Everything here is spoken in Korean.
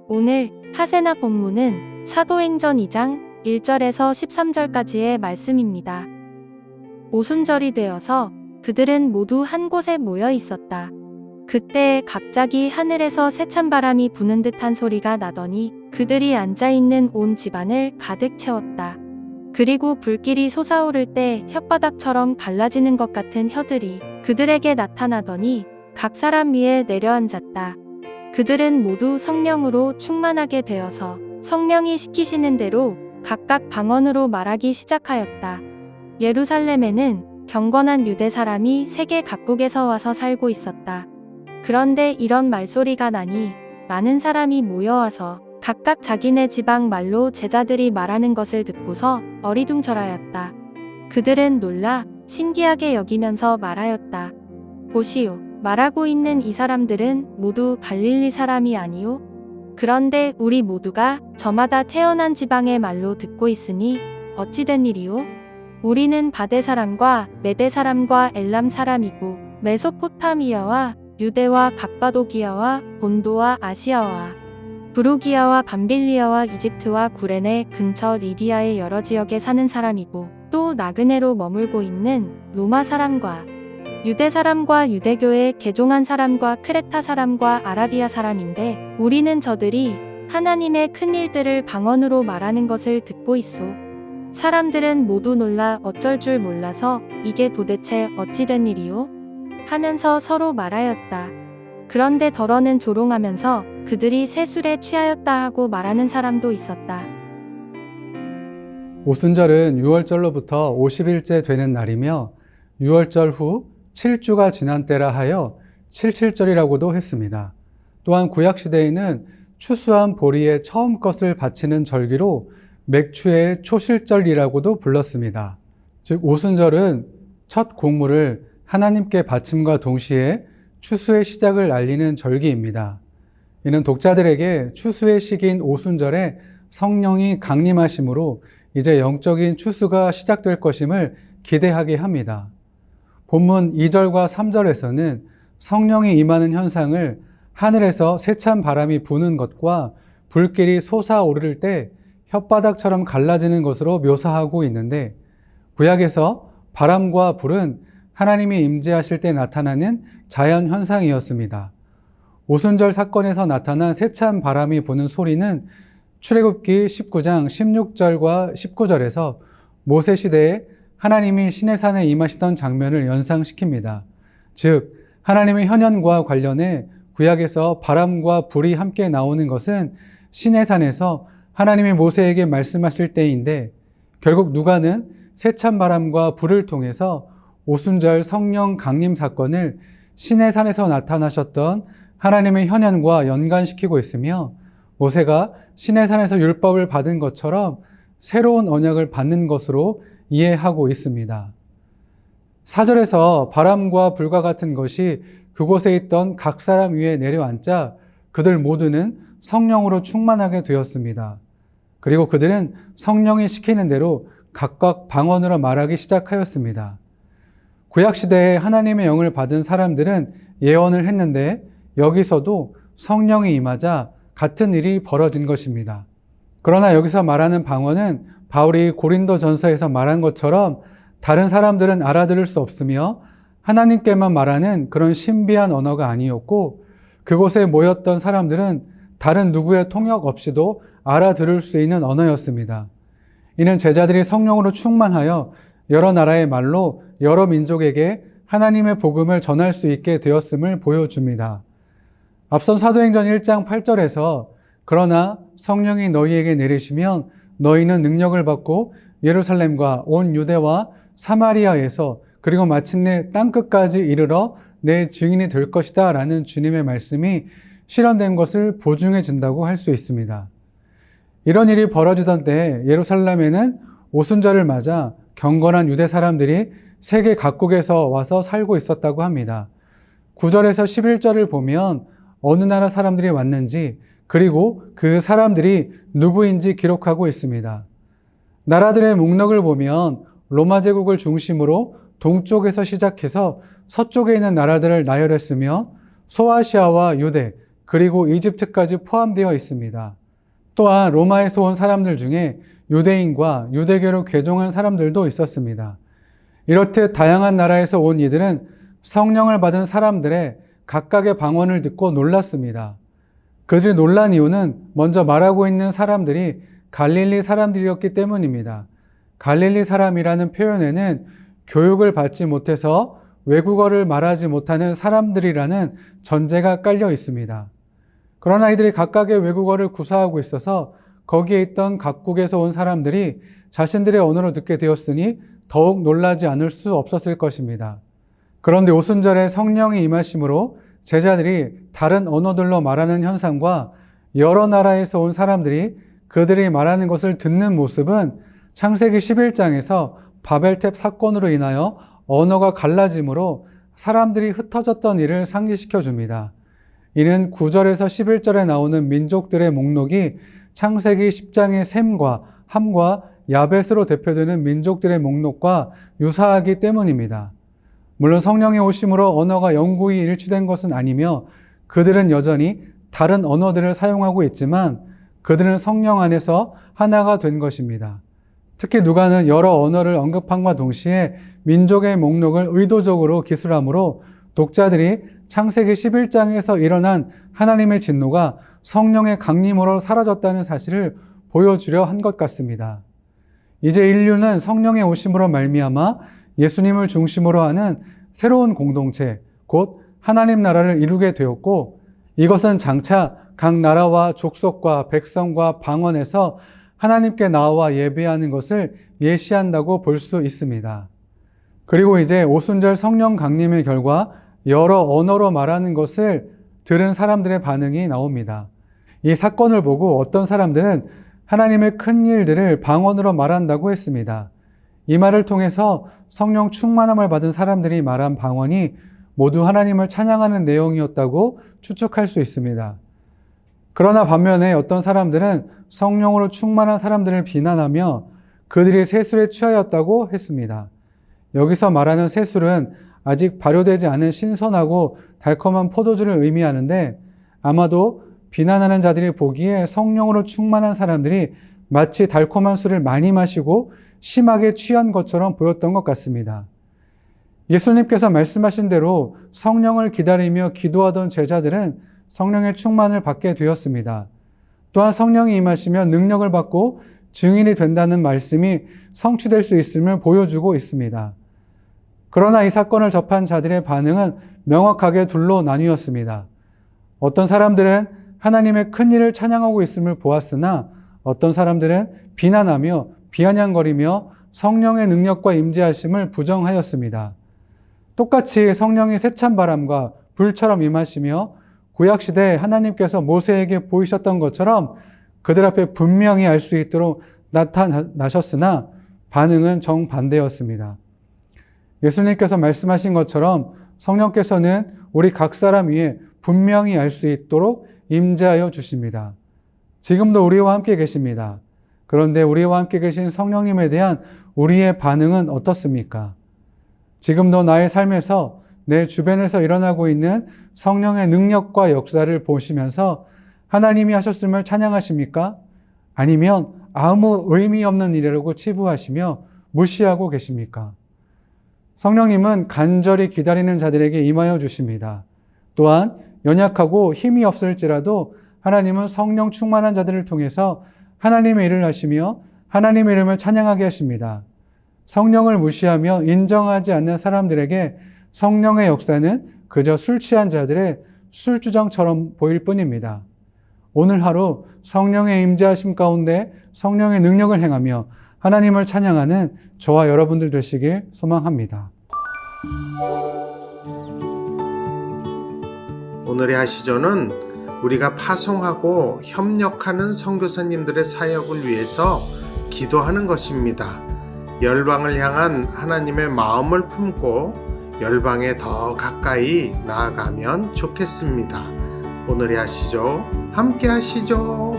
오늘 하세나 본문은 사도행전 2장 1절에서 13절까지의 말씀입니다. 오순절이 되어서 그들은 모두 한 곳에 모여 있었다. 그때 갑자기 하늘에서 세찬 바람이 부는 듯한 소리가 나더니 그들이 앉아있는 온 집안을 가득 채웠다. 그리고 불길이 솟아오를 때 혓바닥처럼 갈라지는 것 같은 혀들이 그들에게 나타나더니 각 사람 위에 내려앉았다. 그들은 모두 성령으로 충만하게 되어서 성령이 시키시는 대로 각각 방언으로 말하기 시작하였다. 예루살렘에는 경건한 유대 사람이 세계 각국에서 와서 살고 있었다. 그런데 이런 말소리가 나니 많은 사람이 모여와서 각각 자기네 지방 말로 제자들이 말하는 것을 듣고서 어리둥절하였다. 그들은 놀라 신기하게 여기면서 말하였다. 보시오, 말하고 있는 이 사람들은 모두 갈릴리 사람이 아니오? 그런데 우리 모두가 저마다 태어난 지방의 말로 듣고 있으니 어찌 된 일이오? 우리는 바데 사람과 메데 사람과 엘람 사람이고 메소포타미아와 유대와 갑바도기아와 본도와 아시아와 부루기아와 밤빌리아와 이집트와 구레네 근처 리비아의 여러 지역에 사는 사람이고 또 나그네로 머물고 있는 로마 사람과 유대 사람과 유대교에 개종한 사람과 크레타 사람과 아라비아 사람인데 우리는 저들이 하나님의 큰 일들을 방언으로 말하는 것을 듣고 있소. 사람들은 모두 놀라 어쩔 줄 몰라서 이게 도대체 어찌 된 일이오? 하면서 서로 말하였다. 그런데 덜어는 조롱하면서 그들이 세술에 취하였다 하고 말하는 사람도 있었다. 오순절은 6월절로부터 50일째 되는 날이며 6월절 후 7주가 지난 때라 하여 77절이라고도 했습니다. 또한 구약시대에는 추수한 보리의 처음 것을 바치는 절기로 맥추의 초실절이라고도 불렀습니다. 즉 오순절은 첫 곡물을 하나님께 바침과 동시에 추수의 시작을 알리는 절기입니다. 이는 독자들에게 추수의 시기인 오순절에 성령이 강림하심으로 이제 영적인 추수가 시작될 것임을 기대하게 합니다. 본문 2절과 3절에서는 성령이 임하는 현상을 하늘에서 세찬 바람이 부는 것과 불길이 솟아오를 때 혓바닥처럼 갈라지는 것으로 묘사하고 있는데 구약에서 바람과 불은 하나님이 임재하실 때 나타나는 자연 현상이었습니다. 오순절 사건에서 나타난 세찬 바람이 부는 소리는 출애굽기 19장 16절과 19절에서 모세 시대에 하나님이 시내산에 임하시던 장면을 연상시킵니다. 즉 하나님의 현현과 관련해 구약에서 바람과 불이 함께 나오는 것은 시내산에서 하나님이 모세에게 말씀하실 때인데 결국 누가는 세찬 바람과 불을 통해서 오순절 성령 강림 사건을 시내산에서 나타나셨던 하나님의 현현과 연관시키고 있으며 모세가 시내산에서 율법을 받은 것처럼 새로운 언약을 받는 것으로 이해하고 있습니다. 4절에서 바람과 불과 같은 것이 그곳에 있던 각 사람 위에 내려앉자 그들 모두는 성령으로 충만하게 되었습니다. 그리고 그들은 성령이 시키는 대로 각각 방언으로 말하기 시작하였습니다. 구약시대에 하나님의 영을 받은 사람들은 예언을 했는데 여기서도 성령이 임하자 같은 일이 벌어진 것입니다. 그러나 여기서 말하는 방언은 바울이 고린도전서에서 말한 것처럼 다른 사람들은 알아들을 수 없으며 하나님께만 말하는 그런 신비한 언어가 아니었고 그곳에 모였던 사람들은 다른 누구의 통역 없이도 알아들을 수 있는 언어였습니다. 이는 제자들이 성령으로 충만하여 여러 나라의 말로 여러 민족에게 하나님의 복음을 전할 수 있게 되었음을 보여줍니다. 앞선 사도행전 1장 8절에서 그러나 성령이 너희에게 내리시면 너희는 능력을 받고 예루살렘과 온 유대와 사마리아에서 그리고 마침내 땅끝까지 이르러 내 증인이 될 것이다 라는 주님의 말씀이 실현된 것을 보증해 준다고 할 수 있습니다. 이런 일이 벌어지던 때 예루살렘에는 오순절을 맞아 경건한 유대 사람들이 세계 각국에서 와서 살고 있었다고 합니다. 9절에서 11절을 보면 어느 나라 사람들이 왔는지 그리고 그 사람들이 누구인지 기록하고 있습니다. 나라들의 목록을 보면 로마 제국을 중심으로 동쪽에서 시작해서 서쪽에 있는 나라들을 나열했으며 소아시아와 유대, 그리고 이집트까지 포함되어 있습니다. 또한 로마에서 온 사람들 중에 유대인과 유대교를 개종한 사람들도 있었습니다. 이렇듯 다양한 나라에서 온 이들은 성령을 받은 사람들의 각각의 방언을 듣고 놀랐습니다. 그들이 놀란 이유는 먼저 말하고 있는 사람들이 갈릴리 사람들이었기 때문입니다. 갈릴리 사람이라는 표현에는 교육을 받지 못해서 외국어를 말하지 못하는 사람들이라는 전제가 깔려 있습니다. 그러나 이들이 각각의 외국어를 구사하고 있어서 거기에 있던 각국에서 온 사람들이 자신들의 언어로 듣게 되었으니 더욱 놀라지 않을 수 없었을 것입니다. 그런데 오순절에 성령이 임하심으로 제자들이 다른 언어들로 말하는 현상과 여러 나라에서 온 사람들이 그들이 말하는 것을 듣는 모습은 창세기 11장에서 바벨탑 사건으로 인하여 언어가 갈라짐으로 사람들이 흩어졌던 일을 상기시켜 줍니다. 이는 9절에서 11절에 나오는 민족들의 목록이 창세기 10장의 셈과 함과 야벳으로 대표되는 민족들의 목록과 유사하기 때문입니다. 물론 성령의 오심으로 언어가 영구히 일치된 것은 아니며 그들은 여전히 다른 언어들을 사용하고 있지만 그들은 성령 안에서 하나가 된 것입니다. 특히 누가는 여러 언어를 언급함과 동시에 민족의 목록을 의도적으로 기술함으로 독자들이 창세기 11장에서 일어난 하나님의 진노가 성령의 강림으로 사라졌다는 사실을 보여주려 한 것 같습니다. 이제 인류는 성령의 오심으로 말미암아 예수님을 중심으로 하는 새로운 공동체, 곧 하나님 나라를 이루게 되었고 이것은 장차 각 나라와 족속과 백성과 방언에서 하나님께 나와 예배하는 것을 예시한다고 볼 수 있습니다. 그리고 이제 오순절 성령 강림의 결과 여러 언어로 말하는 것을 들은 사람들의 반응이 나옵니다. 이 사건을 보고 어떤 사람들은 하나님의 큰 일들을 방언으로 말한다고 했습니다. 이 말을 통해서 성령 충만함을 받은 사람들이 말한 방언이 모두 하나님을 찬양하는 내용이었다고 추측할 수 있습니다. 그러나 반면에 어떤 사람들은 성령으로 충만한 사람들을 비난하며 그들이 세술에 취하였다고 했습니다. 여기서 말하는 세술은 아직 발효되지 않은 신선하고 달콤한 포도주를 의미하는데 아마도 비난하는 자들이 보기에 성령으로 충만한 사람들이 마치 달콤한 술을 많이 마시고 심하게 취한 것처럼 보였던 것 같습니다. 예수님께서 말씀하신 대로 성령을 기다리며 기도하던 제자들은 성령의 충만을 받게 되었습니다. 또한 성령이 임하시면 능력을 받고 증인이 된다는 말씀이 성취될 수 있음을 보여주고 있습니다. 그러나 이 사건을 접한 자들의 반응은 명확하게 둘로 나뉘었습니다. 어떤 사람들은 하나님의 큰 일을 찬양하고 있음을 보았으나 어떤 사람들은 비난하며 비아냥거리며 성령의 능력과 임재하심을 부정하였습니다. 똑같이 성령이 세찬 바람과 불처럼 임하시며 구약시대에 하나님께서 모세에게 보이셨던 것처럼 그들 앞에 분명히 알 수 있도록 나타나셨으나 반응은 정반대였습니다. 예수님께서 말씀하신 것처럼 성령께서는 우리 각 사람 위에 분명히 알 수 있도록 임재하여 주십니다. 지금도 우리와 함께 계십니다. 그런데 우리와 함께 계신 성령님에 대한 우리의 반응은 어떻습니까? 지금도 나의 삶에서 내 주변에서 일어나고 있는 성령의 능력과 역사를 보시면서 하나님이 하셨음을 찬양하십니까? 아니면 아무 의미 없는 일이라고 치부하시며 무시하고 계십니까? 성령님은 간절히 기다리는 자들에게 임하여 주십니다. 또한 연약하고 힘이 없을지라도 하나님은 성령 충만한 자들을 통해서 하나님의 일을 하시며 하나님의 이름을 찬양하게 하십니다. 성령을 무시하며 인정하지 않는 사람들에게 성령의 역사는 그저 술 취한 자들의 술주정처럼 보일 뿐입니다. 오늘 하루 성령의 임재하심 가운데 성령의 능력을 행하며 하나님을 찬양하는 저와 여러분들 되시길 소망합니다. 오늘의 하시조는 우리가 파송하고 협력하는 선교사님들의 사역을 위해서 기도하는 것입니다. 열방을 향한 하나님의 마음을 품고 열방에 더 가까이 나아가면 좋겠습니다. 오늘의 하시조 함께 하시죠.